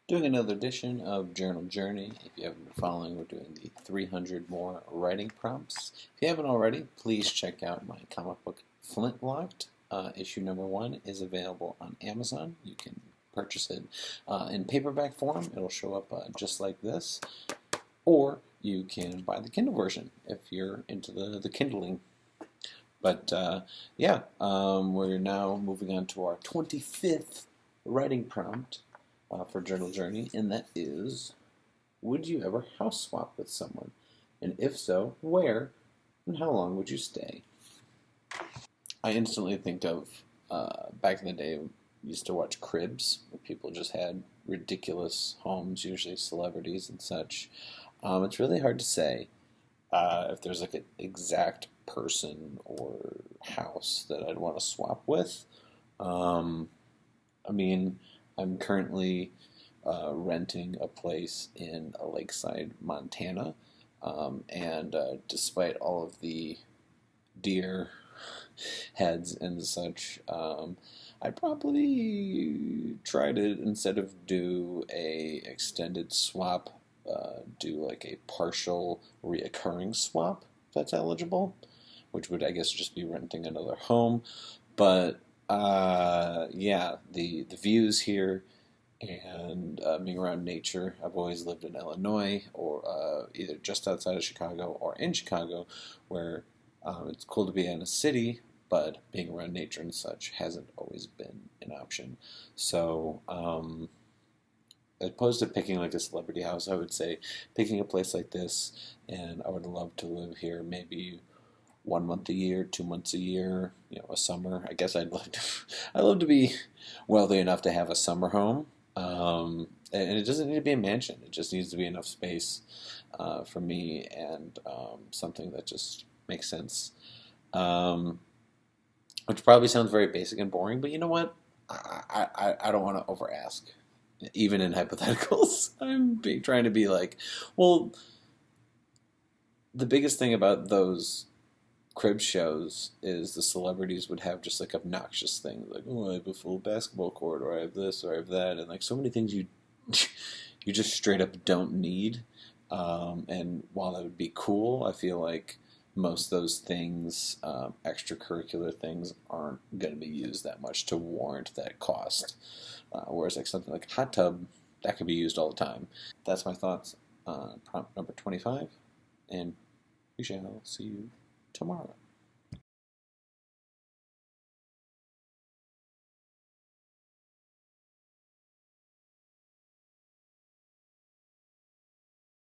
Doing another edition of Journal Journey. If you haven't been following, we're doing the 300 more writing prompts. If you haven't already, please check out my comic book Flintlocked. Issue number 1 is available on Amazon. You can purchase it in paperback form. It'll show up just like this. Or you can buy the Kindle version if you're into the Kindling. But we're now moving on to our 25th writing prompt for Journal Journey, and that is, would you ever house swap with someone? And if so, where and how long would you stay? I instantly think of back in the day, we used to watch Cribs, where people just had ridiculous homes, usually celebrities and such. It's really hard to say if there's like an exact person or house that I'd want to swap with. Um, I mean, I'm currently renting a place in Lakeside, Montana, and despite all of the deer heads and such, I'd probably try to, instead of do a extended swap, do like a partial reoccurring swap if that's eligible, which would I guess just be renting another home. But the views here and being around nature. I've always lived in Illinois, or either just outside of Chicago or in Chicago, where it's cool to be in a city, but being around nature and such hasn't always been an option. So, as opposed to picking like a celebrity house, I would say picking a place like this, and I would love to live here maybe 1 month a year, 2 months a year, a summer. I guess I'd love to be wealthy enough to have a summer home. And it doesn't need to be a mansion. It just needs to be enough space for me and something that just makes sense. Um, which probably sounds very basic and boring, but you know what? I don't want to over ask, even in hypotheticals. Trying to be like, well, the biggest thing about those crib shows is the celebrities would have just like obnoxious things like, oh, I have a full basketball court, or I have this, or I have that, and like so many things you you just straight up don't need. And while that would be cool, I feel like most of those things, extracurricular things, aren't going to be used that much to warrant that cost. Whereas like something like a hot tub, that could be used all the time. That's my thoughts on prompt number 25, and we shall see you tomorrow.